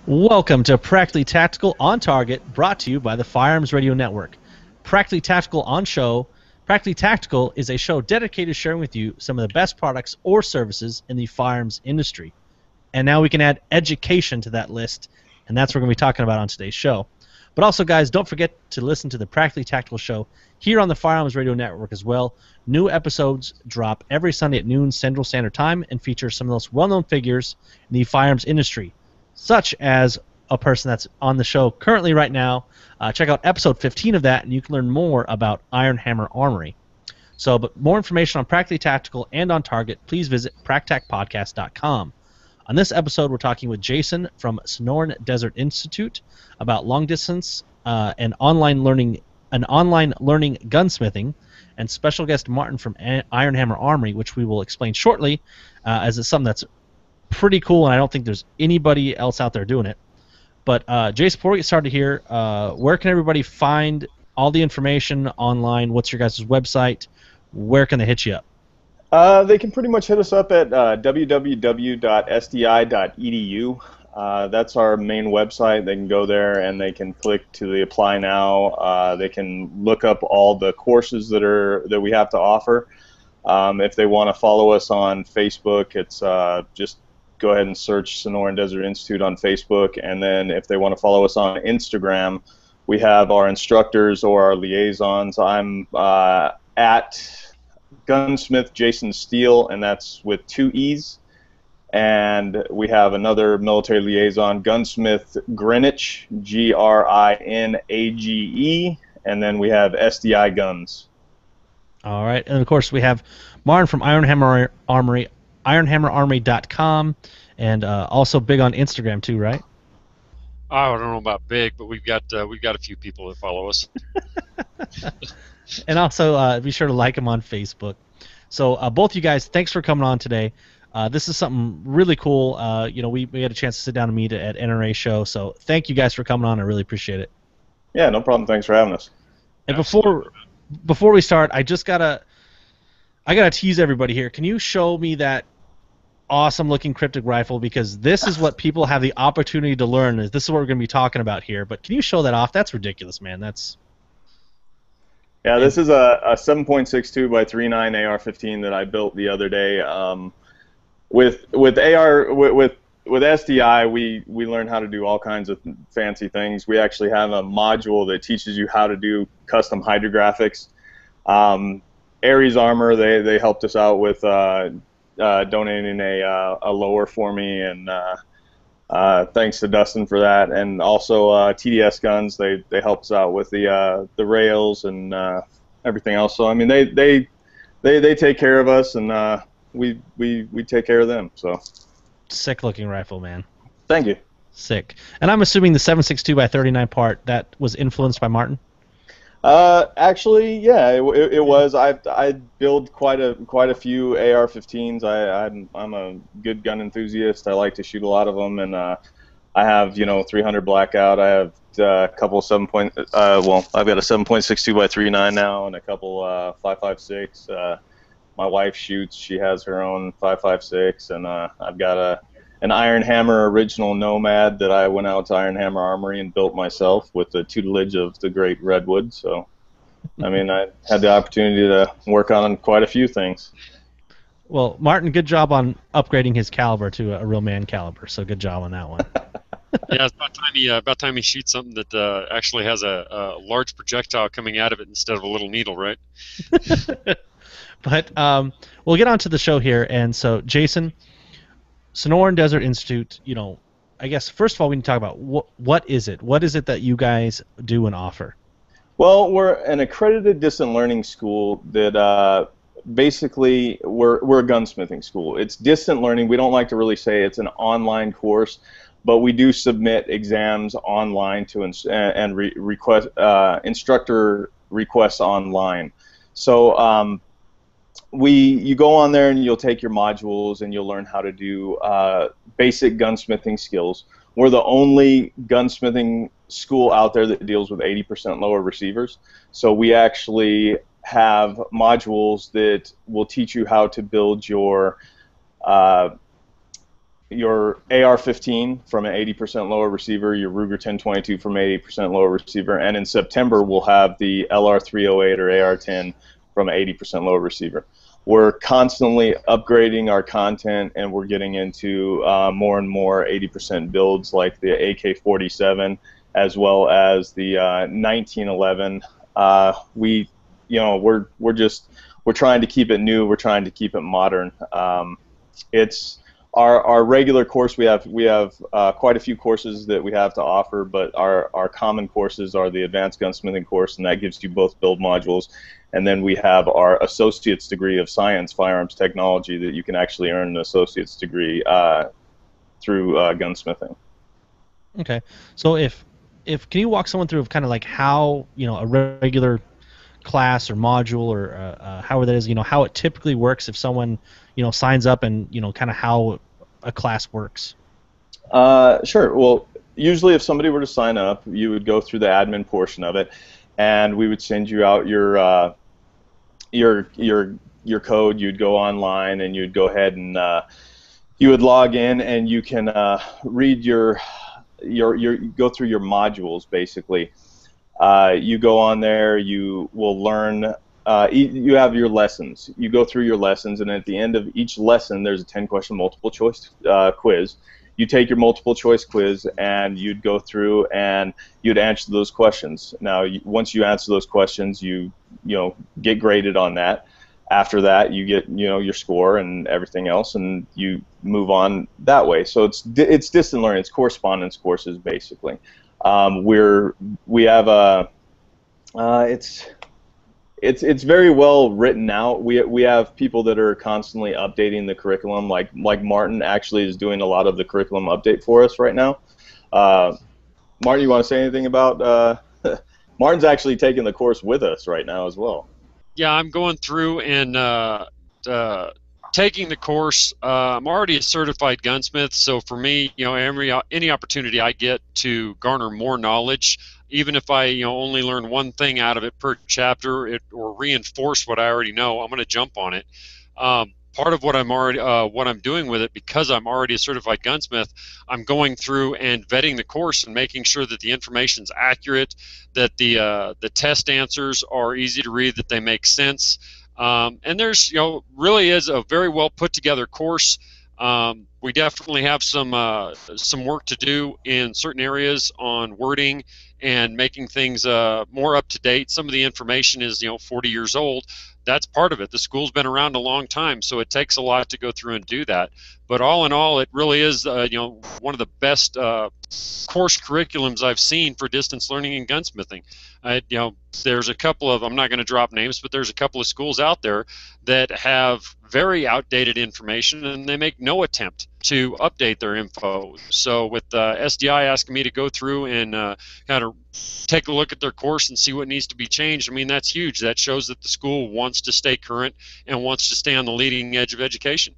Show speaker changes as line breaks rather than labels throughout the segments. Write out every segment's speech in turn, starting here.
Welcome to Practically Tactical on Target, brought to you by the Firearms Radio Network. Practically Tactical on Show. Practically Tactical is a show dedicated to sharing with you some of the best products or services in the firearms industry. And now we can add education to that list, and that's what we're going to be talking about on today's show. But also, guys, don't forget to listen to the Practically Tactical show here on the Firearms Radio Network as well. New episodes drop every Sunday at noon Central Standard Time and feature some of the most well-known figures in the firearms industry, such as a person that's on the show currently right now. Check out episode 15 of that, and you can learn more about Iron Hammer Armory. So, but more information on Practically Tactical and on Target, please visit practacpodcast.com. On this episode, we're talking with Jason from Sonoran Desert Institute about long distance and online learning gunsmithing, and special guest Martin from Iron Hammer Armory, which we will explain shortly, as it's something that's pretty cool, and I don't think there's anybody else out there doing it. But Jason, before we get started here, where can everybody find all the information online? What's your guys' website? Where can they hit you up?
They can pretty much hit us up at www.sdi.edu. That's our main website. They can go there and they can click to the apply now. They can look up all the courses that we have to offer. If they want to follow us on Facebook, it's just go ahead and search Sonoran Desert Institute on Facebook, and then if they want to follow us on Instagram, we have our instructors or our liaisons. I'm at Gunsmith Jason Steele, and that's with 2 E's. And we have another military liaison, Gunsmith Greenwich, Grinage, and then we have SDI Guns.
All right, and of course we have Martin from Iron Hammer Armory, ironhammerarmory.com, and also big on Instagram too, right?
I don't know about big, but we've got a few people that follow us.
And also be sure to like them on Facebook. So both you guys, thanks for coming on today. This is something really cool. We had a chance to sit down and meet at NRA show, so thank you guys for coming on. I really appreciate it.
Yeah, no problem. Thanks for having us.
And before we start, I gotta tease everybody here. Can you show me that awesome looking cryptic rifle, because this is what people have the opportunity to learn. This is what we're going to be talking about here. But can you show that off? That's ridiculous, man. This
is a 7.62 by 3.9 AR-15 that I built the other day. With SDI, we learn how to do all kinds of fancy things. We actually have a module that teaches you how to do custom hydrographics. Ares Armor, they helped us out with donating a lower for me, and thanks to Dustin for that. And also TDS Guns, they helped us out with the rails and everything else. So I mean, they take care of us, and we take care of them. So
sick looking rifle, man.
Thank you.
Sick. And I'm assuming the 7.62 by 39 part that was influenced by Martin.
Actually, yeah, it was. I build quite a few AR-15s. I'm a good gun enthusiast. I like to shoot a lot of them, and I have 300 blackout. I have a couple of I've got a 7.62 by 3.9 now, and a couple 5.56. My wife shoots. She has her own 5.56, and I've got an Iron Hammer original Nomad that I went out to Iron Hammer Armory and built myself with the tutelage of the great Redwood. So, I mean, I had the opportunity to work on quite a few things.
Well, Martin, good job on upgrading his caliber to a real man caliber. So good job on that one.
Yeah, it's about time he shoots something that actually has a large projectile coming out of it instead of a little needle, right?
But we'll get on to the show here. And so, Jason, Sonoran Desert Institute, I guess first of all we need to talk about what is it? What is it that you guys do and offer?
Well, we're an accredited distant learning school that basically we're a gunsmithing school. It's distant learning. We don't like to really say it's an online course, but we do submit exams online to request instructor requests online. So you go on there and you'll take your modules and you'll learn how to do basic gunsmithing skills. We're the only gunsmithing school out there that deals with 80% lower receivers. So we actually have modules that will teach you how to build your your AR-15 from an 80% lower receiver, your Ruger 1022 from an 80% lower receiver, and in September we'll have the LR308 or AR-10 from an 80% lower receiver. We're constantly upgrading our content, and we're getting into more and more 80% builds like the AK-47 as well as the 1911. We're trying to keep it new. We're trying to keep it modern. It's our regular course. We have quite a few courses that we have to offer, but our common courses are the advanced gunsmithing course, and that gives you both build modules, and then we have our associate's degree of science, firearms technology, that you can actually earn an associate's degree through gunsmithing.
Okay, so if can you walk someone through kind of like how a regular class or module or however that is, how it typically works if someone signs up, and kind of how a class works?
Sure. Well, usually if somebody were to sign up, you would go through the admin portion of it, and we would send you out your code. You'd go online and you'd go ahead and you would log in, and you can read your go through your modules basically. You go on there, you will learn, you have your lessons. You go through your lessons, and at the end of each lesson there's a 10-question multiple choice quiz. You take your multiple choice quiz, and you'd go through and you'd answer those questions. Now, once you answer those questions, you get graded on that. After that, you get your score and everything else, and you move on that way. So it's distant learning. It's correspondence courses basically. We have a it's very well written out. We have people that are constantly updating the curriculum. Like Martin actually is doing a lot of the curriculum update for us right now. Martin, you want to say anything about? Martin's actually taking the course with us right now as well.
Yeah, I'm going through and taking the course. I'm already a certified gunsmith, so for me, any opportunity I get to garner more knowledge, even if I only learn one thing out of it per chapter, or reinforce what I already know, I'm going to jump on it. Part of what I'm doing with it, because I'm already a certified gunsmith, I'm going through and vetting the course and making sure that the information's accurate, that the test answers are easy to read, that they make sense. And there's, really is a very well put together course. We definitely have some work to do in certain areas on wording and making things more up to date. Some of the information is 40 years old. That's part of it. The school's been around a long time, so it takes a lot to go through and do that. But all in all, it really is one of the best course curriculums I've seen for distance learning and gunsmithing. There's a couple of, I'm not going to drop names, but there's a couple of schools out there that have very outdated information, and they make no attempt to update their info. So with SDI asking me to go through and kind of take a look at their course and see what needs to be changed, I mean, that's huge. That shows that the school wants to stay current and wants to stay on the leading edge of education.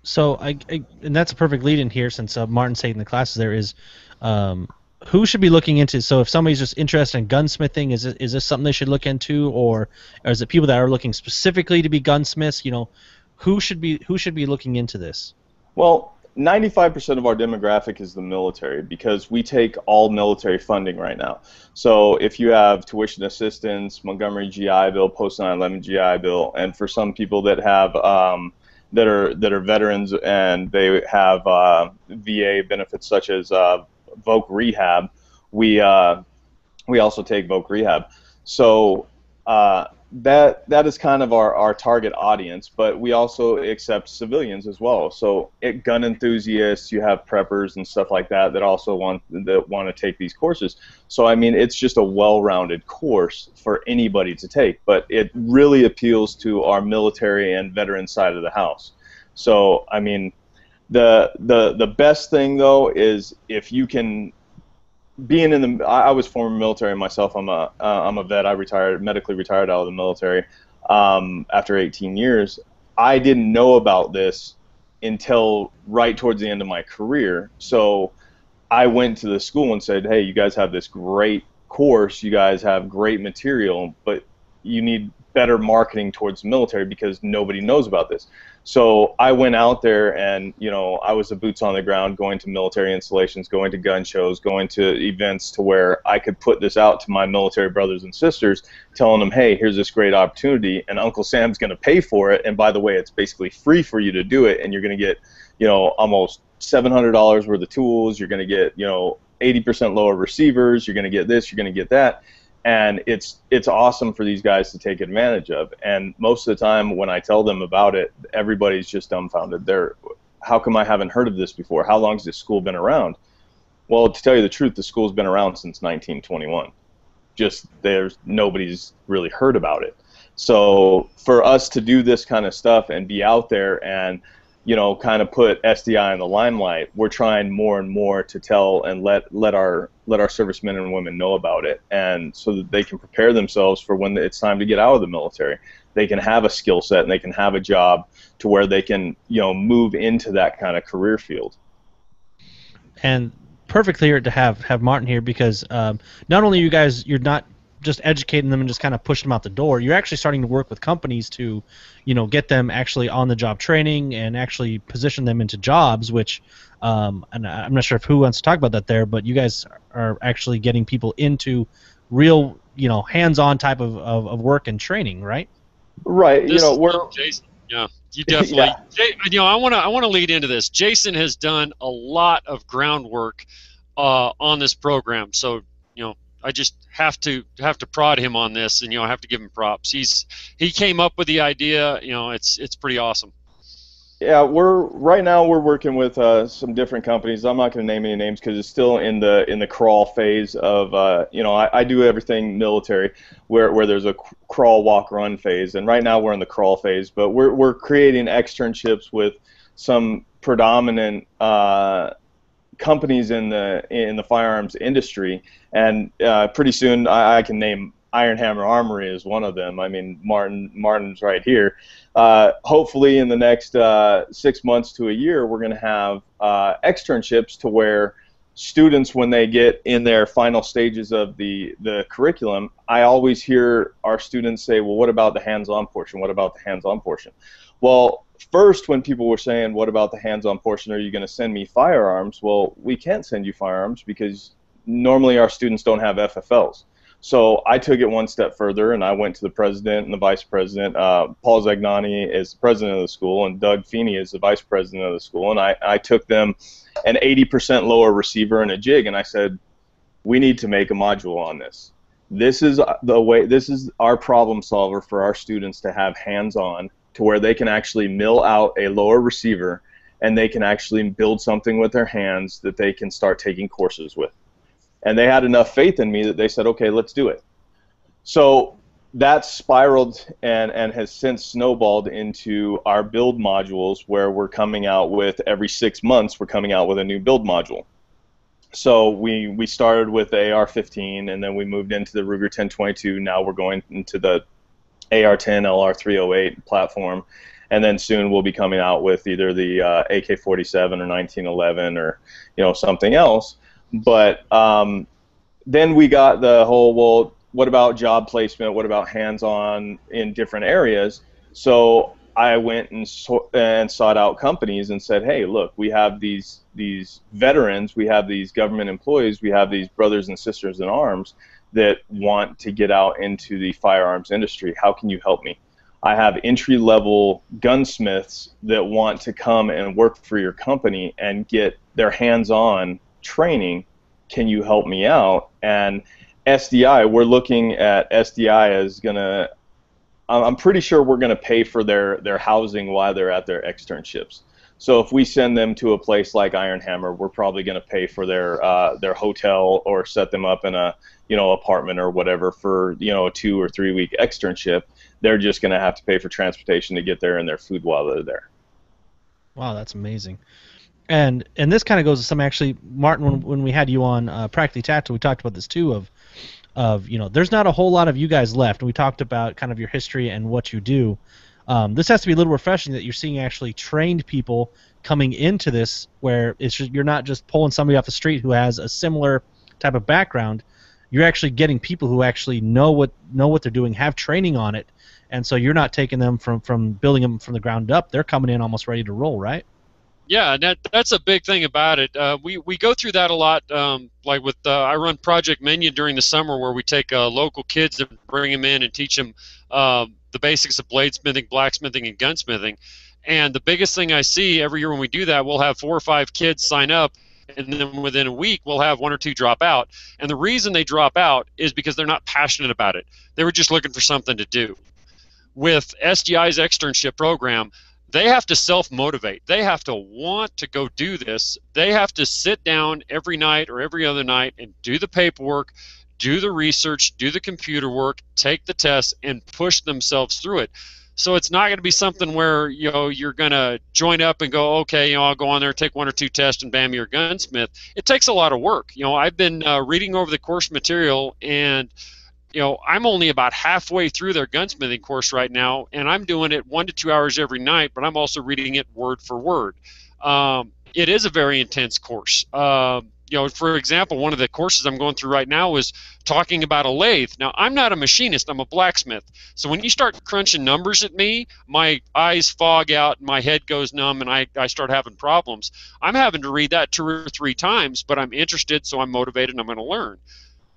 So and that's a perfect lead in here, since Martin's taking the classes. There is who should be looking into. So if somebody's just interested in gunsmithing, is this something they should look into, or is it people that are looking specifically to be gunsmiths? Who should be looking into this?
Well, 95% of our demographic is the military, because we take all military funding right now. So if you have tuition assistance, Montgomery GI Bill, Post 9/11 GI Bill, and for some people that have that are veterans and they have VA benefits such as Voc Rehab, we also take Voc Rehab. So that is kind of our target audience, but we also accept civilians as well. So gun enthusiasts, you have preppers and stuff like that also want to take these courses. So I mean, it's just a well-rounded course for anybody to take, but it really appeals to our military and veteran side of the house. So I mean, the best thing though is if you can. Being in the, I was former military myself. I'm a vet. I medically retired out of the military after 18 years. I didn't know about this until right towards the end of my career. So I went to the school and said, "Hey, you guys have this great course. You guys have great material, but you need better marketing towards the military because nobody knows about this." So I went out there and, you know, I was the boots on the ground, going to military installations, going to gun shows, going to events to where I could put this out to my military brothers and sisters, telling them, hey, here's this great opportunity, and Uncle Sam's going to pay for it. And by the way, it's basically free for you to do it, and you're going to get, you know, almost $700 worth of tools. You're going to get, you know, 80% lower receivers. You're going to get this. You're going to get that. And it's awesome for these guys to take advantage of. And most of the time when I tell them about it, everybody's just dumbfounded. How come I haven't heard of this before? How long has this school been around? Well, to tell you the truth, the school's been around since 1921. Just nobody's really heard about it. So for us to do this kind of stuff and be out there and, you know, kind of put SDI in the limelight, we're trying more and more to tell and let our servicemen and women know about it, and so that they can prepare themselves for when it's time to get out of the military. They can have a skill set and they can have a job to where they can, you know, move into that kind of career field.
And perfectly here to have Martin here, because not only you're not just educating them and just kind of pushing them out the door, you're actually starting to work with companies to, you know, get them actually on the job training and actually position them into jobs, which and I'm not sure who wants to talk about that there, but you guys are actually getting people into real, you know, hands-on type of work and training, right?
Right. You know, we're
Jason. Yeah, you definitely. Yeah. You know, I want to lead into this. Jason has done a lot of groundwork on this program, so you know, I just have to prod him on this, and you know, I have to give him props. He came up with the idea. You know, it's pretty awesome.
Yeah, right now we're working with some different companies. I'm not going to name any names because it's still in the crawl phase of you know, I do everything military where there's a crawl, walk, run phase, and right now we're in the crawl phase. But we're creating externships with some predominant companies in the firearms industry, and pretty soon I can name Iron Hammer Armory is one of them. I mean, Martin's right here. Hopefully in the next 6 months to a year, we're going to have externships to where students, when they get in their final stages of the curriculum, I always hear our students say, well, what about the hands-on portion? What about the hands-on portion? Well, first, when people were saying, what about the hands-on portion? Are you going to send me firearms? Well, we can't send you firearms because normally our students don't have FFLs. So I took it one step further, and I went to the president and the vice president. Paul Zagnani is the president of the school, and Doug Feeney is the vice president of the school. And I took them an 80% lower receiver and a jig, and I said, we need to make a module on this. This is the way. This is our problem solver for our students to have hands-on, to where they can actually mill out a lower receiver, and they can actually build something with their hands that they can start taking courses with. And they had enough faith in me that they said, okay, let's do it. So that spiraled and has since snowballed into our build modules, where we're coming out with, every 6 months, we're coming out with a new build module. So we started with the AR-15, and then we moved into the Ruger 1022. Now we're going into the AR-10, LR-308 platform. And then soon we'll be coming out with either the AK-47 or 1911 or, you know, something else. But then we got the whole, well, what about job placement? What about hands-on in different areas? So I went and sought out companies and said, hey, look, we have these veterans, we have these government employees, we have these brothers and sisters in arms that want to get out into the firearms industry. How can you help me? I have entry-level gunsmiths that want to come and work for your company and get their hands-on training. Can you help me out? And SDI, we're looking at SDI as gonna, I'm pretty sure we're gonna pay for their housing while they're at their externships. So if we send them to a place like Iron Hammer, we're probably gonna pay for their hotel, or set them up in a, you know, apartment or whatever for, you know, a 2 or 3 week externship. They're just gonna have to pay for transportation to get there and their food while they're there.
Wow, that's amazing. And this kind of goes to some, actually, Martin, when we had you on Practically Tactical, we talked about this too, of you know, there's not a whole lot of you guys left, and we talked about kind of your history and what you do. This has to be a little refreshing that you're seeing actually trained people coming into this, where it's just, you're not just pulling somebody off the street who has a similar type of background. You're actually getting people who actually know what they're doing, have training on it, and so you're not taking them from building them from the ground up. They're coming in almost ready to roll, right?
Yeah, that's a big thing about it. We go through that a lot. Like with I run Project Menu during the summer, where we take local kids and bring them in and teach them the basics of bladesmithing, blacksmithing, and gunsmithing. And the biggest thing I see every year when we do that, we'll have 4 or 5 kids sign up, and then within a week we'll have 1 or 2 drop out. And the reason they drop out is because they're not passionate about it. They were just looking for something to do. With SDI's externship program, they have to self-motivate. They have to want to go do this. They have to sit down every night or every other night and do the paperwork, do the research, do the computer work, take the tests, and push themselves through it. So it's not going to be something where you're going to join up and go, okay, I'll go on there, take 1 or 2 tests, and bam, you're a gunsmith. It takes a lot of work. I've been reading over the course material, and I'm only about halfway through their gunsmithing course right now, and I'm doing it 1 to 2 hours every night, but I'm also reading it word for word. It is a very intense course. For example, one of the courses I'm going through right now is talking about a lathe. Now, I'm not a machinist, I'm a blacksmith. So when you start crunching numbers at me, my eyes fog out, my head goes numb, and I start having problems. I'm having to read that 2 or 3 times, but I'm interested, so I'm motivated, and I'm going to learn.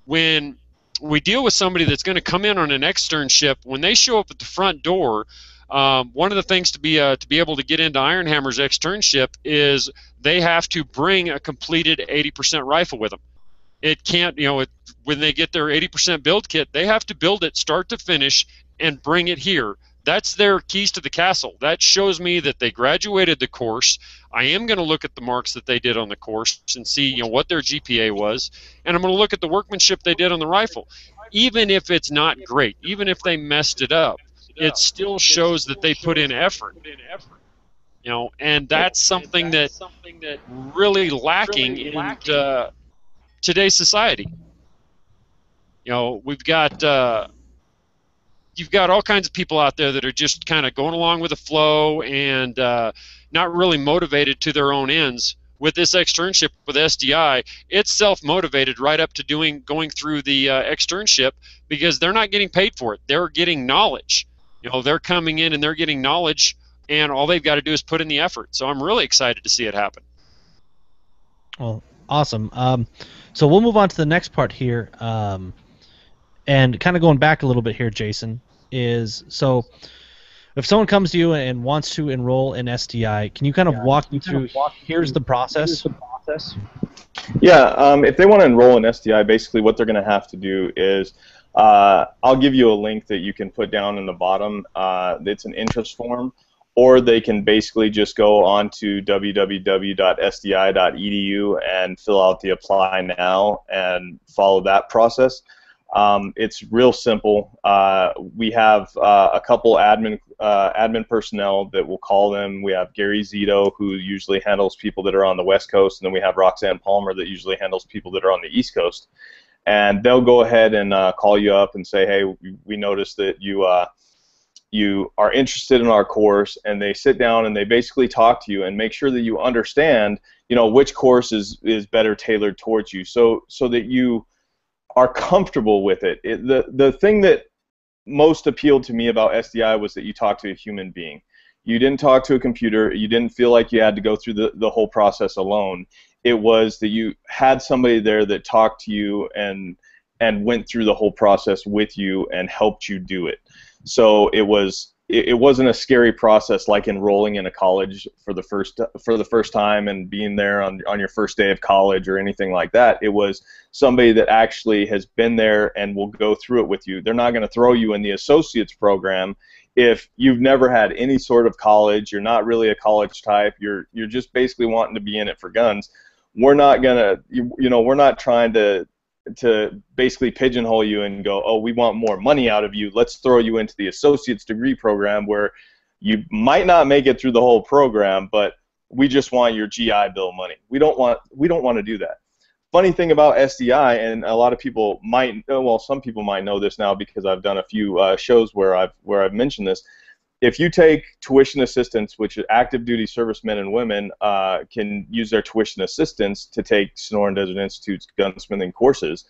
When we deal with somebody that's going to come in on an externship, when they show up at the front door, one of the things to be able to get into Iron Hammer's externship is they have to bring a completed 80% rifle with them. It can't, when they get their 80% build kit, they have to build it start to finish and bring it here. That's their keys to the castle. That shows me that they graduated the course. I am going to look at the marks that they did on the course and see what their GPA was, and I'm going to look at the workmanship they did on the rifle. Even if it's not great, even if they messed it up, it still shows that they put in effort. And that's something that really lacking in today's society. We've got you've got all kinds of people out there that are just kind of going along with the flow and not really motivated to their own ends. With this externship with SDI, it's self-motivated right up to going through the externship, because they're not getting paid for it. They're getting knowledge. They're coming in and they're getting knowledge, and all they've got to do is put in the effort. So I'm really excited to see it happen.
Well, awesome. So we'll move on to the next part here, and kind of going back a little bit here, Jason, is so if someone comes to you and wants to enroll in SDI, can you kind of walk me through, here's the process?
Yeah, if they want to enroll in SDI, basically what they're going to have to do is, I'll give you a link that you can put down in the bottom. It's an interest form, or they can basically just go on to www.sdi.edu and fill out the apply now and follow that process. It's real simple. We have a couple admin personnel that will call them. We have Gary Zito, who usually handles people that are on the West Coast, and then we have Roxanne Palmer that usually handles people that are on the East Coast. And they'll go ahead and call you up and say, hey, we noticed that you are interested in our course, and they sit down and they basically talk to you and make sure that you understand, which course is better tailored towards you, so that you are comfortable with it. The thing that most appealed to me about SDI was that you talk to a human being. You didn't talk to a computer. You didn't feel like you had to go through the whole process alone. It was that you had somebody there that talked to you and went through the whole process with you and helped you do it. So it wasn't a scary process like enrolling in a college for the first time and being there on your first day of college or anything like that. It was somebody that actually has been there and will go through it with you. They're not going to throw you in the associate's program if you've never had any sort of college. You're not really a college type. You're just basically wanting to be in it for guns. We're not gonna, we're not trying to basically pigeonhole you and go, oh, we want more money out of you, let's throw you into the associate's degree program where you might not make it through the whole program, but we just want your GI Bill money. We don't want to do that. Funny thing about SDI, and a lot of people might, well, some people might know this now because I've done a few shows where I've mentioned this. If you take tuition assistance, which active duty servicemen and women can use their tuition assistance to take Sonoran Desert Institute's gunsmithing courses.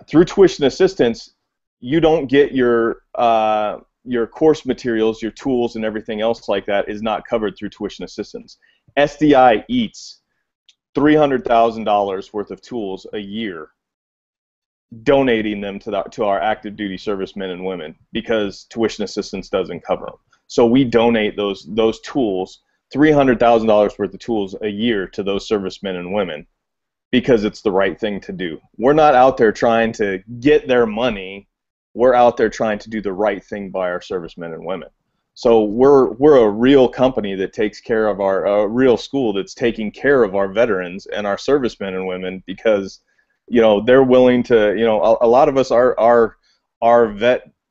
Through tuition assistance, you don't get your course materials, your tools, and everything else like that is not covered through tuition assistance. SDI eats $300,000 worth of tools a year, donating them to our active duty servicemen and women because tuition assistance doesn't cover them. So we donate those tools, $300,000 worth of tools a year to those servicemen and women because it's the right thing to do. We're not out there trying to get their money. We're out there trying to do the right thing by our servicemen and women. So we're a real company that takes care of a real school that's taking care of our veterans and our servicemen and women because, you know, they're willing to, you know, a lot of us are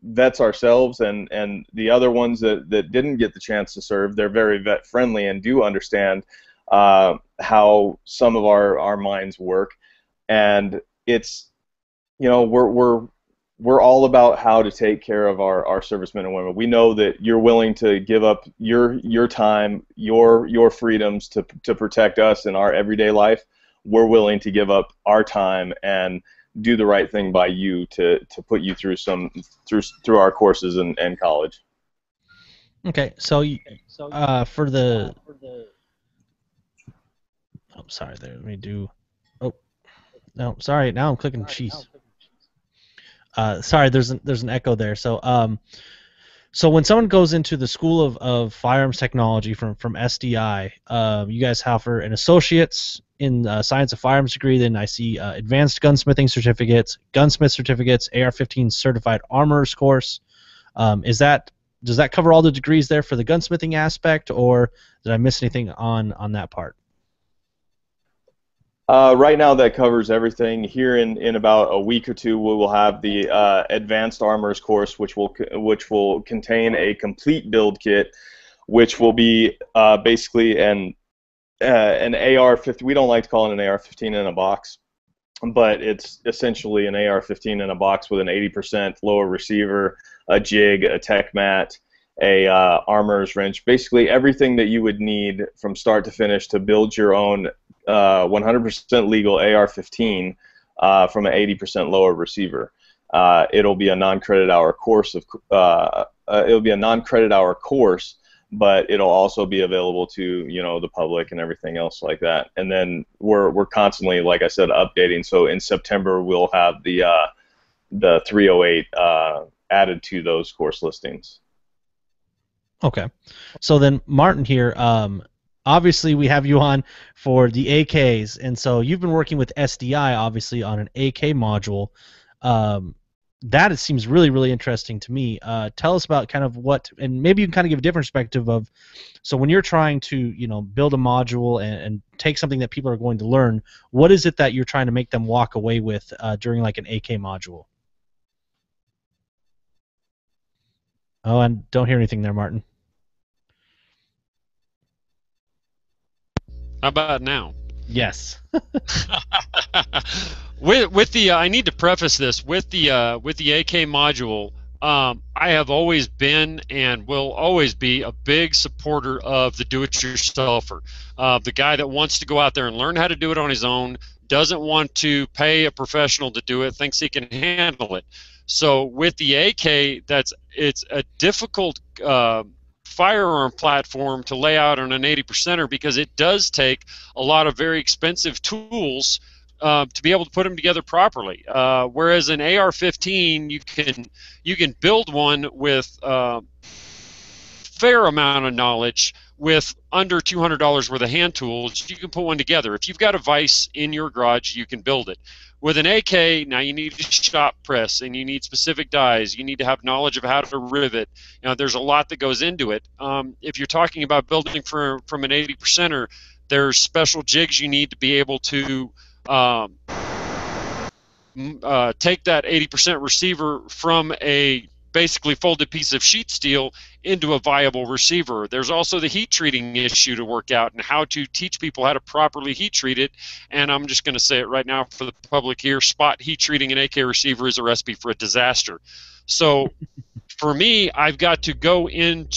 vets ourselves, and the other ones that didn't get the chance to serve, they're very vet friendly and do understand how some of our minds work, and it's, you know, we're all about how to take care of our servicemen and women. We know that you're willing to give up your time, your freedoms to protect us in our everyday life. We're willing to give up our time and do the right thing by you to put you through through our courses and college.
Okay, so for the oh, sorry, there. Let me do. Oh, no, sorry. Now I'm clicking cheese. Sorry, there's an echo there. So so when someone goes into the School of Firearms Technology from SDI, you guys have an associate's in Science of Firearms degree. Then I see advanced gunsmithing certificates, gunsmith certificates, AR-15 certified armorer's course. Does that cover all the degrees there for the gunsmithing aspect, or did I miss anything on that part?
Right now, that covers everything. Here in about a week or two, we will have the advanced armorer's course, which will contain a complete build kit, which will be basically an AR-15. We don't like to call it an AR-15 in a box, but it's essentially an AR-15 in a box with an 80% lower receiver, a jig, a tech mat, a armorer's wrench, basically everything that you would need from start to finish to build your own 100% legal AR-15 from an 80% lower receiver. It'll be a non-credit hour course but it'll also be available to, you know, the public and everything else like that. And then we're constantly, like I said, updating. So in September we'll have the 308 added to those course listings.
Okay, so then Martin here. Obviously, we have you on for the AKs, and so you've been working with SDI, obviously, on an AK module. That seems really, really interesting to me. Tell us about kind of what, and maybe you can kind of give a different perspective of, so when you're trying to, you know, build a module and take something that people are going to learn, what is it that you're trying to make them walk away with during like an AK module? Oh, and don't hear anything there, Martin.
How about now?
Yes.
with the I need to preface this with the AK module. I have always been and will always be a big supporter of the do-it-yourselfer, the guy that wants to go out there and learn how to do it on his own, doesn't want to pay a professional to do it, thinks he can handle it. So with the AK, it's a difficult firearm platform to lay out on an 80%er because it does take a lot of very expensive tools to be able to put them together properly. Whereas an AR-15, you can build one with fair amount of knowledge with under $200 worth of hand tools. You can put one together. If you've got a vise in your garage, you can build it. With an AK, now you need a shop press and you need specific dies. You need to have knowledge of how to rivet. You know, there's a lot that goes into it. If you're talking about building from an 80%er, there's special jigs you need to be able to take that 80% receiver from a basically folded piece of sheet steel into a viable receiver. There's also the heat treating issue to work out and how to teach people how to properly heat treat it. And I'm just going to say it right now for the public here, spot heat treating an AK receiver is a recipe for a disaster. So for me, I've got to go in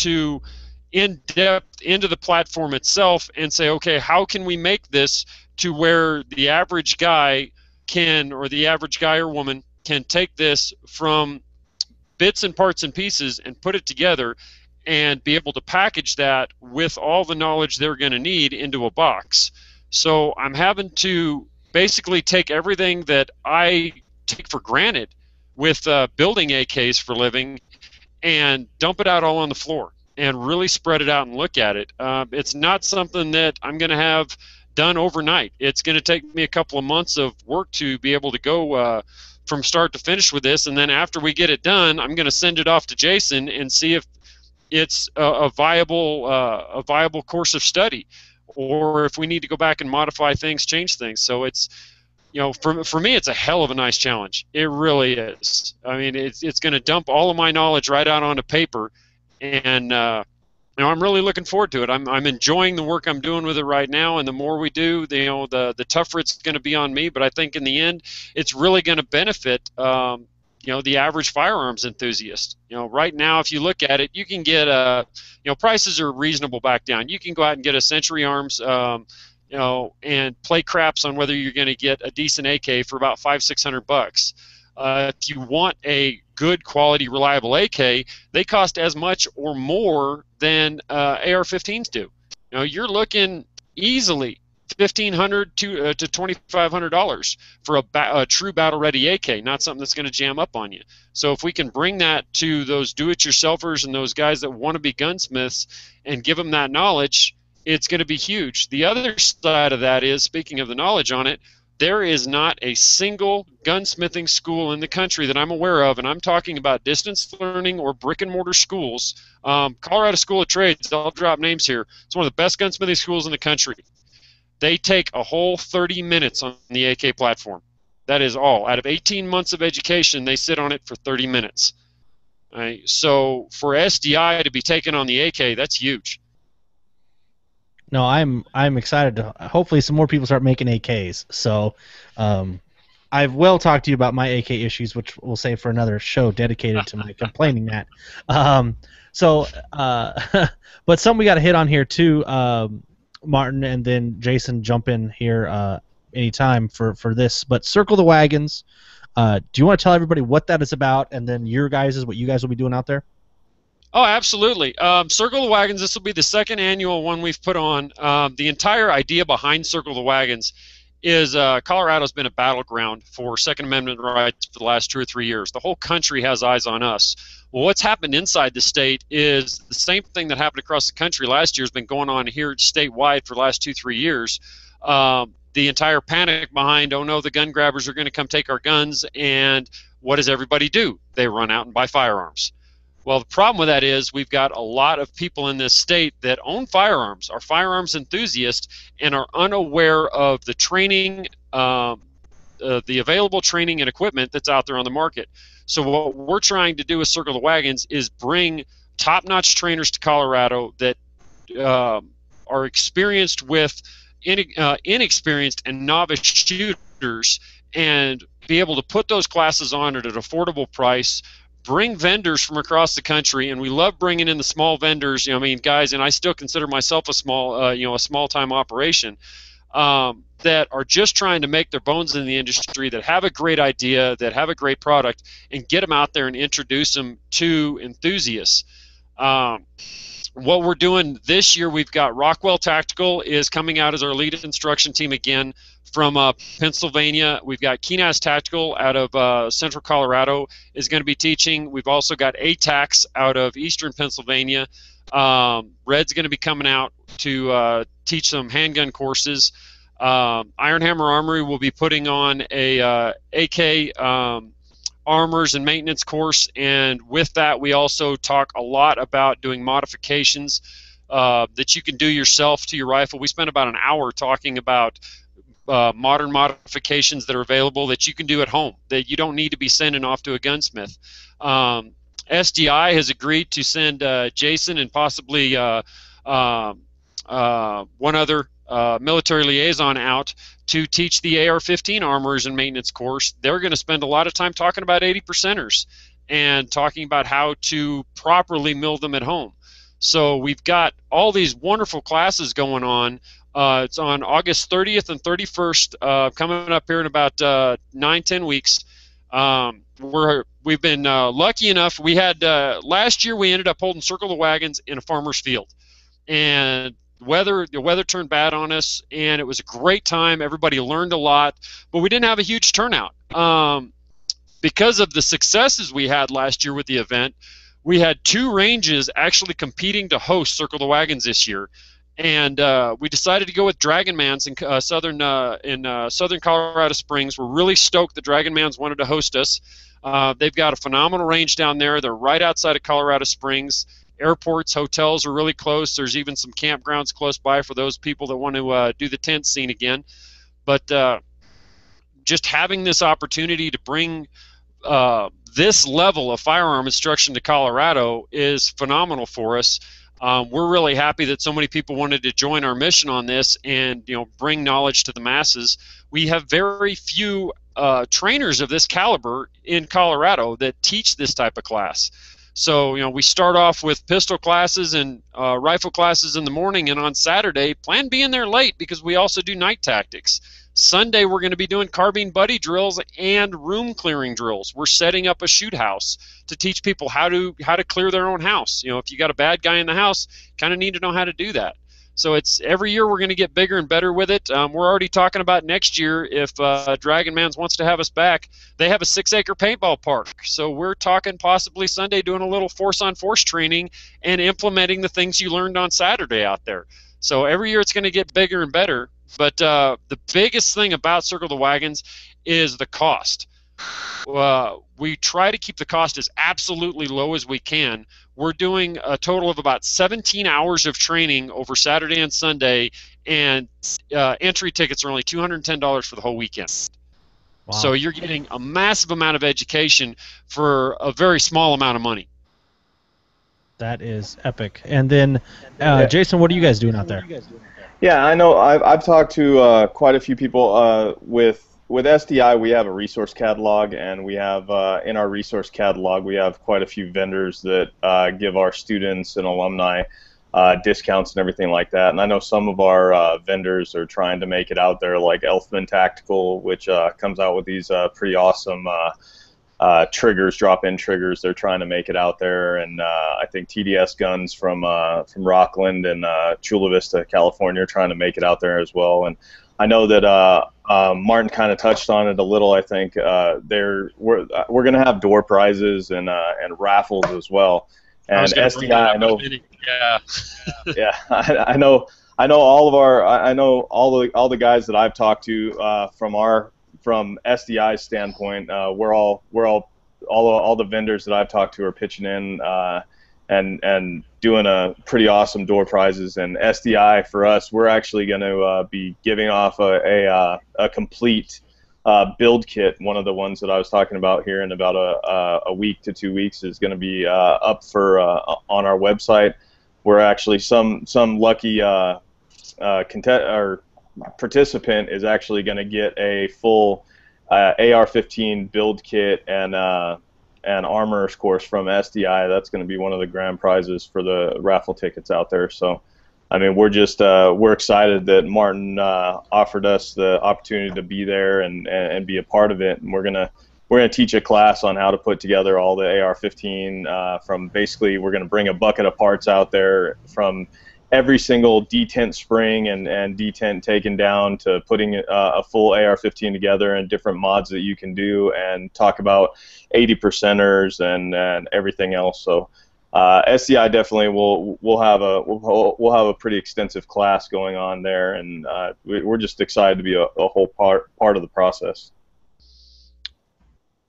depth into the platform itself and say, okay, how can we make this to where the average guy can, or the average guy or woman can take this from bits and parts and pieces and put it together and be able to package that with all the knowledge they're going to need into a box. So I'm having to basically take everything that I take for granted with building AKs for a living and dump it out all on the floor and really spread it out and look at it. It's not something that I'm going to have done overnight. It's going to take me a couple of months of work to be able to go from start to finish with this, and then after we get it done, I'm going to send it off to Jason and see if it's a viable course of study, or if we need to go back and modify things, change things. So it's, you know, for me, it's a hell of a nice challenge. It really is. I mean, it's going to dump all of my knowledge right out onto paper, and you know, I'm really looking forward to it. I'm enjoying the work I'm doing with it right now, and the more we do, the tougher it's going to be on me. But I think in the end, it's really going to benefit you know, the average firearms enthusiast. You know, right now, if you look at it, you can get you know, prices are reasonable back down. You can go out and get a Century Arms, you know, and play craps on whether you're going to get a decent AK for about $500-600. If you want a good quality, reliable AK, they cost as much or more than AR-15s do. You know, you're looking easily $1,500 to $2,500 for a true battle-ready AK, not something that's going to jam up on you. So if we can bring that to those do-it-yourselfers and those guys that want to be gunsmiths and give them that knowledge, it's going to be huge. The other side of that is, speaking of the knowledge on it, there is not a single gunsmithing school in the country that I'm aware of, and I'm talking about distance learning or brick-and-mortar schools. Colorado School of Trades, I'll drop names here. It's one of the best gunsmithing schools in the country. They take a whole 30 minutes on the AK platform. That is all. Out of 18 months of education, they sit on it for 30 minutes. Right? So for SDI to be taken on the AK, that's huge.
No, I'm excited to hopefully some more people start making AKs. So I will talk to you about my AK issues, which we'll save for another show dedicated to my complaining that. But some we got to hit on here too, Martin, and then Jason, jump in here anytime for this. But Circle the Wagons, do you want to tell everybody what that is about, and then what you guys will be doing out there?
Oh, absolutely. Circle the Wagons, this will be the second annual one we've put on. The entire idea behind Circle the Wagons is Colorado's been a battleground for Second Amendment rights for the last 2 or 3 years. The whole country has eyes on us. Well, what's happened inside the state is the same thing that happened across the country last year has been going on here statewide for the last 2-3 years. The entire panic behind, oh no, the gun grabbers are going to come take our guns, and what does everybody do? They run out and buy firearms. Well, the problem with that is we've got a lot of people in this state that own firearms, are firearms enthusiasts, and are unaware of the training, the available training and equipment that's out there on the market. So what we're trying to do with Circle the Wagons is bring top-notch trainers to Colorado that are experienced with inexperienced and novice shooters, and be able to put those classes on at an affordable price. Bring vendors from across the country, and we love bringing in the small vendors. You know, I mean, guys, and I still consider myself a small, you know, a small-time operation that are just trying to make their bones in the industry, that have a great idea, that have a great product, and get them out there and introduce them to enthusiasts. What we're doing this year, we've got Rockwell Tactical is coming out as our lead instruction team again from Pennsylvania. We've got Keenaz Tactical out of Central Colorado is going to be teaching. We've also got ATAX out of Eastern Pennsylvania. Red's going to be coming out to teach some handgun courses. Iron Hammer Armory will be putting on a AK armors and maintenance course, and with that we also talk a lot about doing modifications that you can do yourself to your rifle. We spent about an hour talking about modern modifications that are available that you can do at home, that you don't need to be sending off to a gunsmith. SDI has agreed to send Jason and possibly one other military liaison out to teach the AR-15 armors and maintenance course. They're going to spend a lot of time talking about 80%ers and talking about how to properly mill them at home. So we've got all these wonderful classes going on. It's on August 30th and 31st, coming up here in about 9-10 weeks. We've been lucky enough. We had last year we ended up holding Circle the Wagons in a farmer's field, and the weather turned bad on us, and it was a great time. Everybody learned a lot, but we didn't have a huge turnout. Because of the successes we had last year with the event, we had 2 ranges actually competing to host Circle the Wagons this year, and we decided to go with Dragon Man's in southern Colorado Springs. We're really stoked that Dragon Man's wanted to host us. They've got a phenomenal range down there. They're right outside of Colorado Springs. Airports, hotels are really close. There's even some campgrounds close by for those people that want to do the tent scene again. But just having this opportunity to bring this level of firearm instruction to Colorado is phenomenal for us. We're really happy that so many people wanted to join our mission on this and bring knowledge to the masses. We have very few trainers of this caliber in Colorado that teach this type of class. So we start off with pistol classes and rifle classes in the morning, and on Saturday plan being there late because we also do night tactics. Sunday we're going to be doing carbine buddy drills and room clearing drills. We're setting up a shoot house to teach people how to clear their own house. If you got a bad guy in the house, kind of need to know how to do that. So it's every year we're going to get bigger and better with it. We're already talking about next year if Dragon Man's wants to have us back. They have a 6-acre paintball park. So we're talking possibly Sunday doing a little force-on-force training and implementing the things you learned on Saturday out there. So every year it's going to get bigger and better. But the biggest thing about Circle the Wagons is the cost. We try to keep the cost as absolutely low as we can. We're doing a total of about 17 hours of training over Saturday and Sunday, and entry tickets are only $210 for the whole weekend. Wow. So you're getting a massive amount of education for a very small amount of money.
That is epic. And then, Jason, what are you guys doing out there?
Yeah, I know. I've talked to quite a few people with SDI. We have a resource catalog, and we have in our resource catalog we have quite a few vendors that give our students and alumni discounts and everything like that. And I know some of our vendors are trying to make it out there, like Elfman Tactical, which comes out with these pretty awesome triggers, drop-in triggers. They're trying to make it out there, and I think TDS Guns from Rockland and Chula Vista, California, are trying to make it out there as well. And I know that Martin kind of touched on it a little. I think we're going to have door prizes and raffles as well. And SDI, I know.
Yeah.
Yeah, I know all the guys that I've talked to from SDI's standpoint. All the vendors that I've talked to are pitching in and doing a pretty awesome door prizes. And SDI, for us, we're actually going to be giving off a complete build kit. One of the ones that I was talking about here in about a week to 2 weeks is going to be up for on our website. Where actually some lucky participant is actually going to get a full AR-15 build kit and armorer's course from SDI. That's going to be one of the grand prizes for the raffle tickets out there. So, I mean, we're excited that Martin offered us the opportunity to be there and be a part of it. And we're gonna teach a class on how to put together all the AR-15 from basically we're going to bring a bucket of parts out there from every single detent spring and detent taken down to putting a full AR-15 together and different mods that you can do, and talk about 80%ers and everything else. So SCI definitely will have a pretty extensive class going on there, and we're just excited to be a whole part of the process.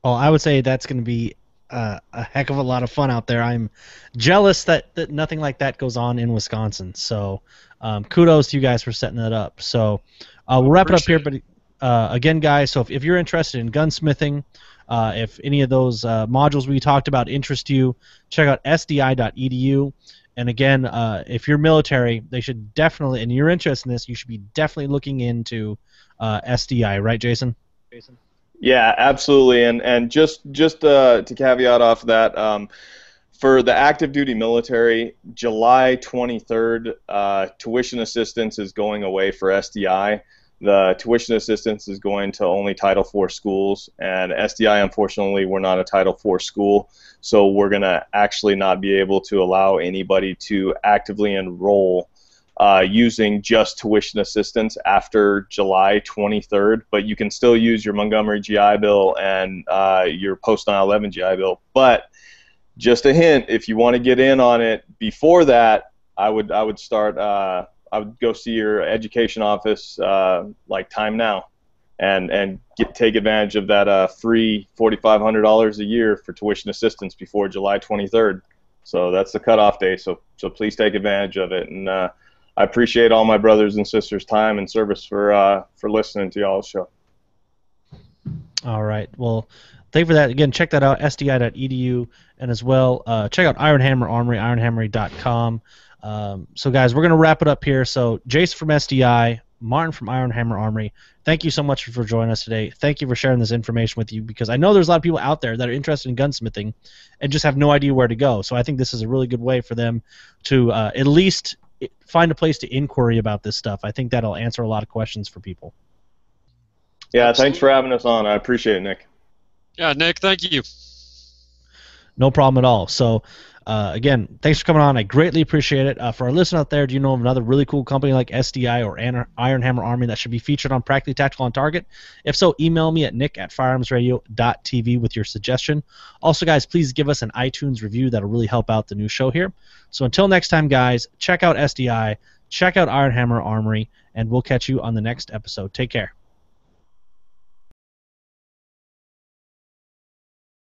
Well, I would say that's going to be a heck of a lot of fun out there. I'm jealous that nothing like that goes on in Wisconsin. So kudos to you guys for setting that up. So we'll wrap it up here. But again, guys, so if you're interested in gunsmithing, if any of those modules we talked about interest you, check out sdi.edu. And again, if you're military, they should definitely, and you're interested in this, you should be definitely looking into SDI, right, Jason?
Yeah, absolutely. And just to caveat off that, for the active duty military, July 23rd, tuition assistance is going away for SDI. the tuition assistance is going to only Title IV schools, and SDI, unfortunately, we're not a Title IV school, so we're going to actually not be able to allow anybody to actively enroll using just tuition assistance after July 23rd, but you can still use your Montgomery GI Bill and your post 9/11 GI Bill. But just a hint, if you want to get in on it before that, I would start. I would go see your education office like time now, and take advantage of that free $4,500 a year for tuition assistance before July 23rd. So that's the cutoff day. So please take advantage of it. And I appreciate all my brothers and sisters' time and service for listening to y'all's show.
All right. Well, thank you for that. Again, check that out, sdi.edu, and as well, check out Iron Hammer Armory, ironhammery.com. So, guys, we're going to wrap it up here. So, Jason from SDI, Martin from Iron Hammer Armory, thank you so much for joining us today. Thank you for sharing this information with you, because I know there's a lot of people out there that are interested in gunsmithing and just have no idea where to go. So I think this is a really good way for them to at least find a place to inquiry about this stuff. I think that'll answer a lot of questions for people.
Yeah, thanks for having us on. I appreciate it, Nick.
Yeah, Nick, thank you.
No problem at all. So, again, thanks for coming on. I greatly appreciate it. For our listeners out there, do you know of another really cool company like SDI or Iron Hammer Armory that should be featured on Practically Tactical on Target? If so, email me at nick@firearmsradio.tv with your suggestion. Also, guys, please give us an iTunes review. That'll really help out the new show here. So until next time, guys, check out SDI, check out Iron Hammer Armory, and we'll catch you on the next episode. Take care.